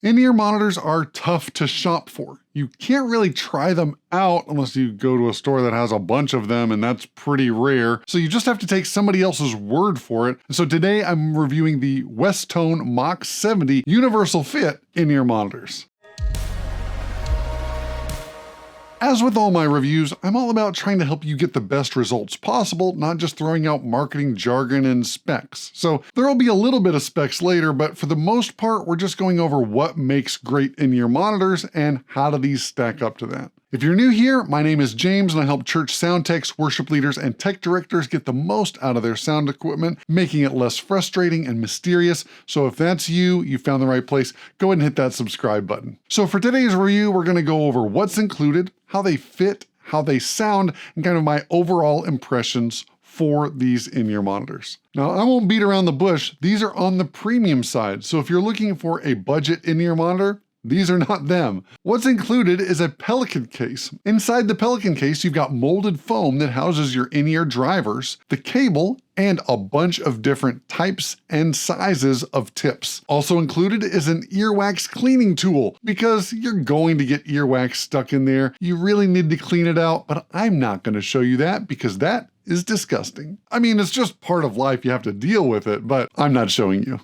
In-ear monitors are tough to shop for. You can't really try them out unless you go to a store that has a bunch of them, and that's pretty rare. So you just have to take somebody else's word for it. And so today I'm reviewing the Westone Mach 70 Universal Fit in-ear monitors. As with all my reviews, I'm all about trying to help you get the best results possible, not just throwing out marketing jargon and specs. So there'll be a little bit of specs later, but for the most part, we're just going over what makes great in-ear monitors and how do these stack up to that. If you're new here, my name is James and I help church sound techs, worship leaders, and tech directors get the most out of their sound equipment, making it less frustrating and mysterious. So if that's you, you found the right place, go ahead and hit that subscribe button. So for today's review, we're going to go over what's included, how they fit, how they sound, and kind of my overall impressions for these in-ear monitors. Now, I won't beat around the bush. These are on the premium side. So if you're looking for a budget in-ear monitor, these are not them. What's included is a Pelican case. Inside the Pelican case, you've got molded foam that houses your in-ear drivers, the cable, and a bunch of different types and sizes of tips. Also included is an earwax cleaning tool because you're going to get earwax stuck in there. You really need to clean it out, but I'm not going to show you that because that is disgusting. I mean, it's just part of life. You have to deal with it, but I'm not showing you.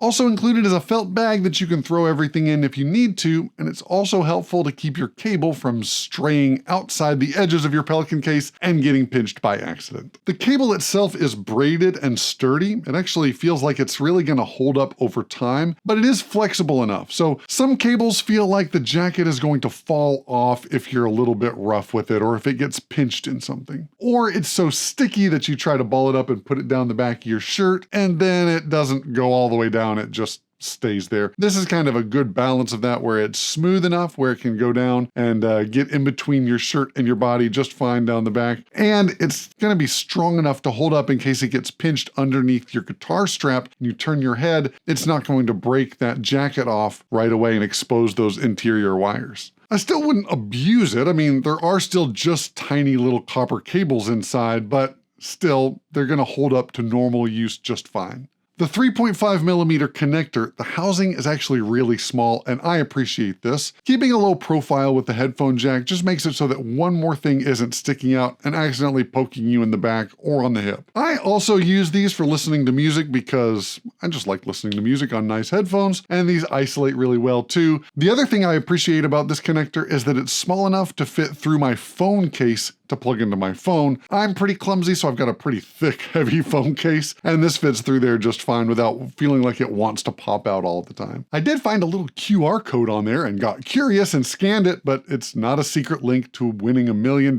Also included is a felt bag that you can throw everything in if you need to, and it's also helpful to keep your cable from straying outside the edges of your Pelican case and getting pinched by accident. The cable itself is braided and sturdy. It actually feels like it's really going to hold up over time, but it is flexible enough. So some cables feel like the jacket is going to fall off if you're a little bit rough with it or if it gets pinched in something. Or it's so sticky that you try to ball it up and put it down the back of your shirt, and then it doesn't go all the way down. It just stays there. This is kind of a good balance of that where it's smooth enough where it can go down and get in between your shirt and your body just fine down the back. And it's going to be strong enough to hold up in case it gets pinched underneath your guitar strap and you turn your head. It's not going to break that jacket off right away and expose those interior wires. I still wouldn't abuse it. I mean, there are still just tiny little copper cables inside, but still, they're going to hold up to normal use just fine. The 3.5mm connector, the housing is actually really small, and I appreciate this. Keeping a low profile with the headphone jack just makes it so that one more thing isn't sticking out and accidentally poking you in the back or on the hip. I also use these for listening to music because I just like listening to music on nice headphones, and these isolate really well too. The other thing I appreciate about this connector is that it's small enough to fit through my phone case to plug into my phone. I'm pretty clumsy, so I've got a pretty thick, heavy phone case, and this fits through there just fine without feeling like it wants to pop out all the time. I did find a little QR code on there and got curious and scanned it, but it's not a secret link to winning $1 million.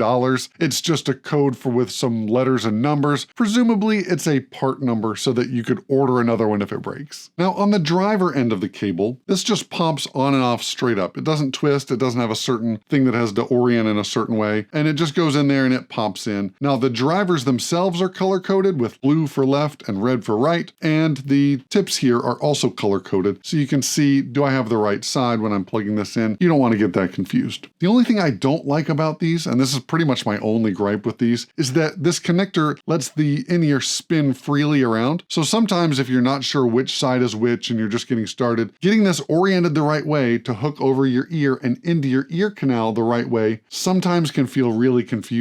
It's just a code with some letters and numbers. Presumably, it's a part number so that you could order another one if it breaks. Now, on the driver end of the cable, this just pops on and off straight up. It doesn't twist, it doesn't have a certain thing that has to orient in a certain way, and it just goes in there and it pops in. Now the drivers themselves are color coded with blue for left and red for right, and the tips here are also color coded so you can see, do I have the right side when I'm plugging this in? You don't want to get that confused. The only thing I don't like about these, and this is pretty much my only gripe with these, is that this connector lets the in-ear spin freely around. So sometimes if you're not sure which side is which and you're just getting started, getting this oriented the right way to hook over your ear and into your ear canal the right way sometimes can feel really confusing.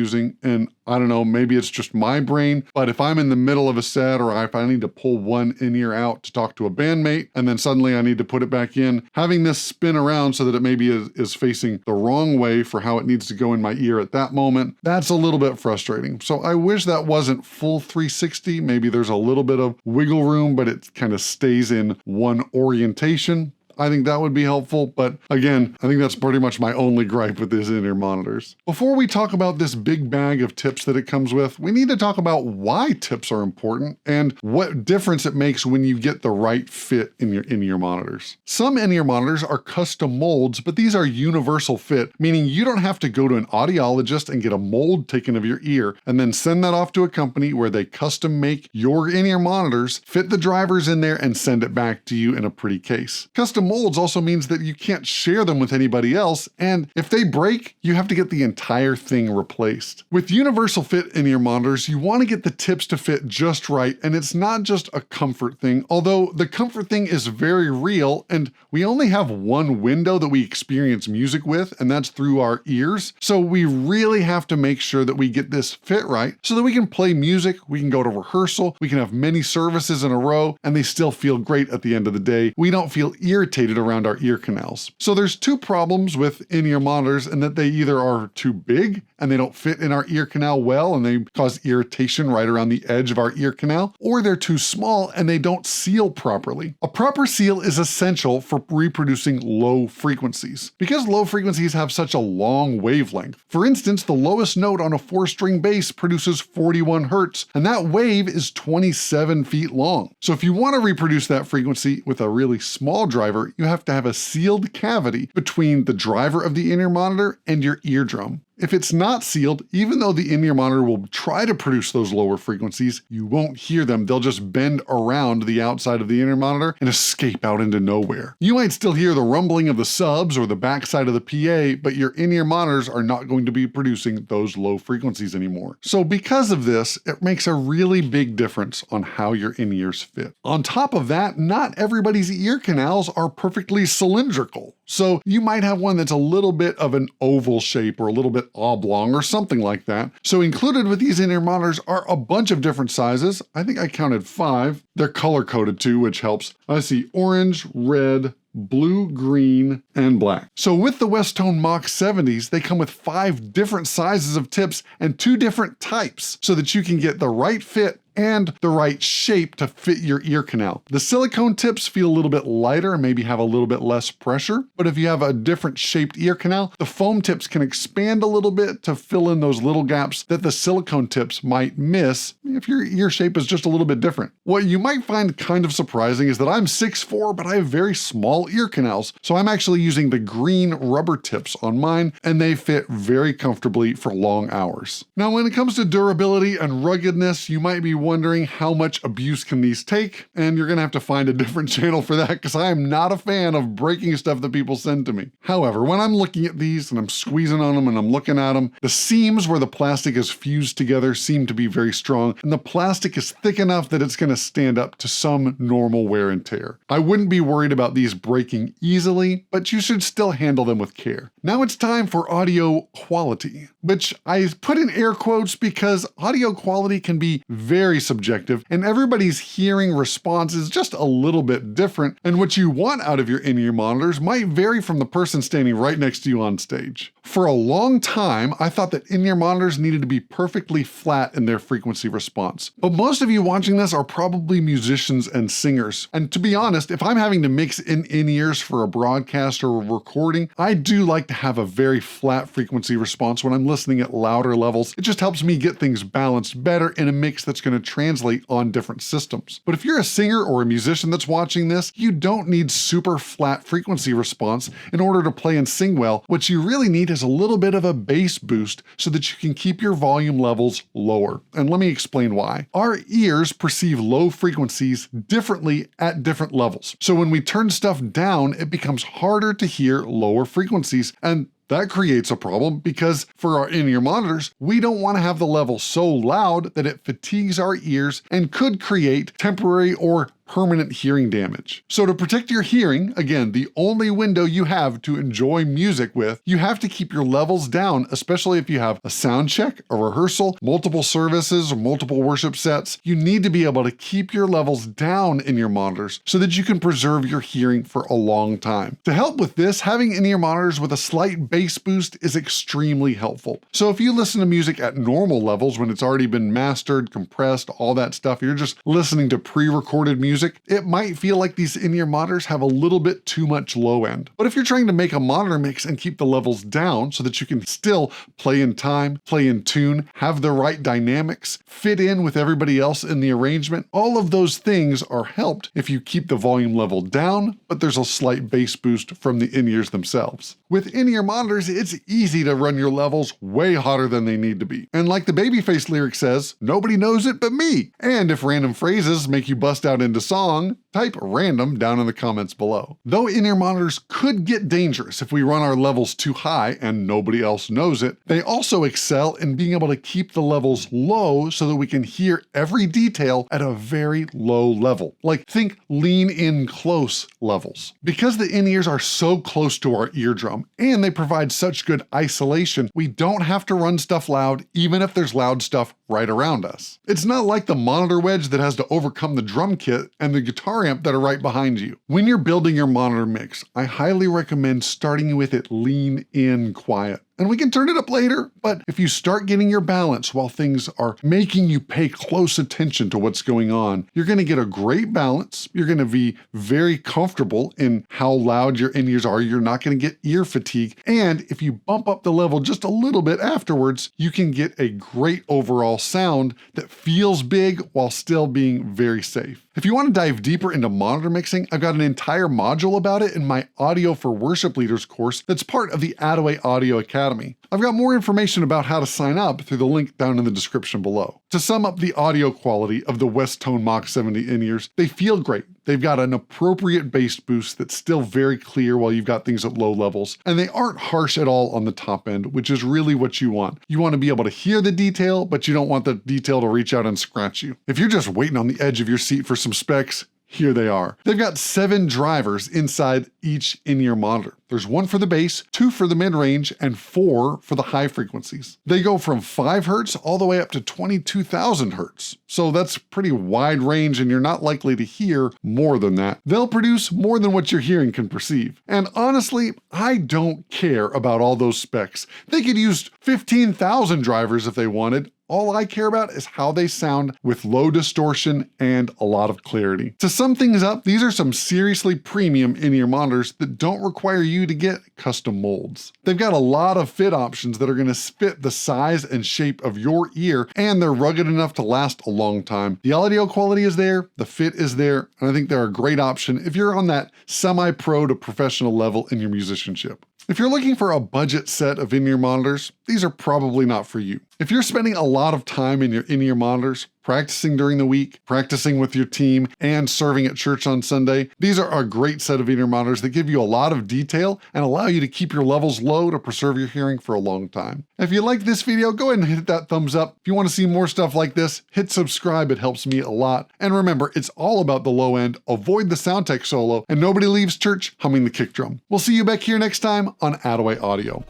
And I don't know, maybe it's just my brain, but if I'm in the middle of a set or if I need to pull one in-ear out to talk to a bandmate and then suddenly I need to put it back in, having this spin around so that it maybe is facing the wrong way for how it needs to go in my ear at that moment, that's a little bit frustrating. So I wish that wasn't full 360. Maybe there's a little bit of wiggle room, but it kind of stays in one orientation. I think that would be helpful, but again, I think that's pretty much my only gripe with these in-ear monitors. Before we talk about this big bag of tips that it comes with, we need to talk about why tips are important and what difference it makes when you get the right fit in your in-ear monitors. Some in-ear monitors are custom molds, but these are universal fit, meaning you don't have to go to an audiologist and get a mold taken of your ear and then send that off to a company where they custom make your in-ear monitors, fit the drivers in there, and send it back to you in a pretty case. Custom molds also means that you can't share them with anybody else, and if they break, you have to get the entire thing replaced. With universal fit in-ear monitors, you want to get the tips to fit just right, and it's not just a comfort thing, although the comfort thing is very real, and we only have one window that we experience music with, and that's through our ears. So we really have to make sure that we get this fit right so that we can play music, we can go to rehearsal, we can have many services in a row, and they still feel great at the end of the day. We don't feel irritated around our ear canals. So there's two problems with in-ear monitors, and that they either are too big and they don't fit in our ear canal well and they cause irritation right around the edge of our ear canal, or they're too small and they don't seal properly. A proper seal is essential for reproducing low frequencies, because low frequencies have such a long wavelength. For instance, the lowest note on a 4-string bass produces 41 hertz, and that wave is 27 feet long. So if you want to reproduce that frequency with a really small driver, you have to have a sealed cavity between the driver of the in-ear monitor and your eardrum. If it's not sealed, even though the in-ear monitor will try to produce those lower frequencies, you won't hear them. They'll just bend around the outside of the in-ear monitor and escape out into nowhere. You might still hear the rumbling of the subs or the backside of the PA, but your in-ear monitors are not going to be producing those low frequencies anymore. So because of this, it makes a really big difference on how your in-ears fit. On top of that, not everybody's ear canals are perfectly cylindrical. So you might have one that's a little bit of an oval shape or a little bit oblong or something like that. So included with these in-ear monitors are a bunch of different sizes. I think I counted 5. They're color-coded too, which helps. I see orange, red, blue, green, and black. So with the Westone Mach 70s, they come with 5 different sizes of tips and 2 different types so that you can get the right fit and the right shape to fit your ear canal. The silicone tips feel a little bit lighter and maybe have a little bit less pressure, but if you have a different shaped ear canal, the foam tips can expand a little bit to fill in those little gaps that the silicone tips might miss if your ear shape is just a little bit different. What you might find kind of surprising is that I'm 6'4", but I have very small ear canals, so I'm actually using the green rubber tips on mine, and they fit very comfortably for long hours. Now, when it comes to durability and ruggedness, you might be wondering how much abuse can these take, and you're gonna have to find a different channel for that, because I am not a fan of breaking stuff that people send to me. However, when I'm looking at these and I'm squeezing on them and I'm looking at them, the seams where the plastic is fused together seem to be very strong, and the plastic is thick enough that it's gonna stand up to some normal wear and tear. I wouldn't be worried about these breaking easily, but you should still handle them with care. Now it's time for audio quality, which I put in air quotes because audio quality can be very subjective, and everybody's hearing response is just a little bit different, and what you want out of your in-ear monitors might vary from the person standing right next to you on stage. For a long time, I thought that in-ear monitors needed to be perfectly flat in their frequency response, but most of you watching this are probably musicians and singers, and to be honest, if I'm having to mix in in-ears for a broadcast or a recording, I do like to have a very flat frequency response when I'm listening at louder levels. It just helps me get things balanced better in a mix that's going to translate on different systems. But if you're a singer or a musician that's watching this, you don't need super flat frequency response in order to play and sing well. What you really need is a little bit of a bass boost so that you can keep your volume levels lower. And let me explain why. Our ears perceive low frequencies differently at different levels. So when we turn stuff down, it becomes harder to hear lower frequencies, and that creates a problem because for our in-ear monitors, we don't want to have the level so loud that it fatigues our ears and could create temporary or permanent hearing damage. So to protect your hearing, again, the only window you have to enjoy music with, you have to keep your levels down, especially if you have a sound check, a rehearsal, multiple services, or multiple worship sets. You need to be able to keep your levels down in your monitors so that you can preserve your hearing for a long time. To help with this, having in-ear monitors with a slight bass boost is extremely helpful. So if you listen to music at normal levels when it's already been mastered, compressed, all that stuff, you're just listening to pre-recorded music, it might feel like these in-ear monitors have a little bit too much low end. But if you're trying to make a monitor mix and keep the levels down so that you can still play in time, play in tune, have the right dynamics, fit in with everybody else in the arrangement, all of those things are helped if you keep the volume level down, but there's a slight bass boost from the in-ears themselves. With in-ear monitors, it's easy to run your levels way hotter than they need to be. And like the Babyface lyric says, nobody knows it but me. And if random phrases make you bust out into song, type random down in the comments below. Though in-ear monitors could get dangerous if we run our levels too high and nobody else knows it, they also excel in being able to keep the levels low so that we can hear every detail at a very low level. Like, think lean in close levels. Because the in-ears are so close to our eardrum and they provide such good isolation, we don't have to run stuff loud even if there's loud stuff right around us. It's not like the monitor wedge that has to overcome the drum kit and the guitar amp that are right behind you. When you're building your monitor mix, I highly recommend starting with it lean in quiet. And we can turn it up later, but if you start getting your balance while things are making you pay close attention to what's going on, you're gonna get a great balance, you're gonna be very comfortable in how loud your in-ears are, you're not gonna get ear fatigue, and if you bump up the level just a little bit afterwards, you can get a great overall sound that feels big while still being very safe. If you want to dive deeper into monitor mixing, I've got an entire module about it in my Audio for Worship Leaders course that's part of the Attaway Audio Academy. I've got more information about how to sign up through the link down in the description below. To sum up the audio quality of the Westone Mach 70 in-ears, they feel great. They've got an appropriate bass boost that's still very clear while you've got things at low levels, and they aren't harsh at all on the top end, which is really what you want. You want to be able to hear the detail, but you don't want the detail to reach out and scratch you. If you're just waiting on the edge of your seat for some specs, here they are. They've got 7 drivers inside each in-ear monitor. There's 1 for the bass, 2 for the mid-range, and 4 for the high frequencies. They go from 5 Hz all the way up to 22,000 Hz. So that's pretty wide range and you're not likely to hear more than that. They'll produce more than what your hearing can perceive. And honestly, I don't care about all those specs. They could use 15,000 drivers if they wanted. All I care about is how they sound with low distortion and a lot of clarity. To sum things up, these are some seriously premium in-ear monitors that don't require you to get custom molds. They've got a lot of fit options that are going to fit the size and shape of your ear, and they're rugged enough to last a long time. The audio quality is there, the fit is there, and I think they're a great option if you're on that semi-pro to professional level in your musicianship. If you're looking for a budget set of in-ear monitors, these are probably not for you. If you're spending a lot of time in your in-ear monitors, practicing during the week, practicing with your team, and serving at church on Sunday, these are a great set of in-ear monitors that give you a lot of detail and allow you to keep your levels low to preserve your hearing for a long time. If you like this video, go ahead and hit that thumbs up. If you want to see more stuff like this, hit subscribe, it helps me a lot. And remember, it's all about the low end, avoid the sound tech solo, and nobody leaves church humming the kick drum. We'll see you back here next time on Attaway Audio.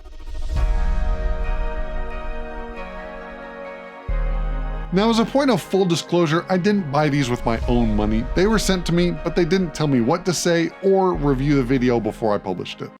Now, as a point of full disclosure, I didn't buy these with my own money. They were sent to me, but they didn't tell me what to say or review the video before I published it.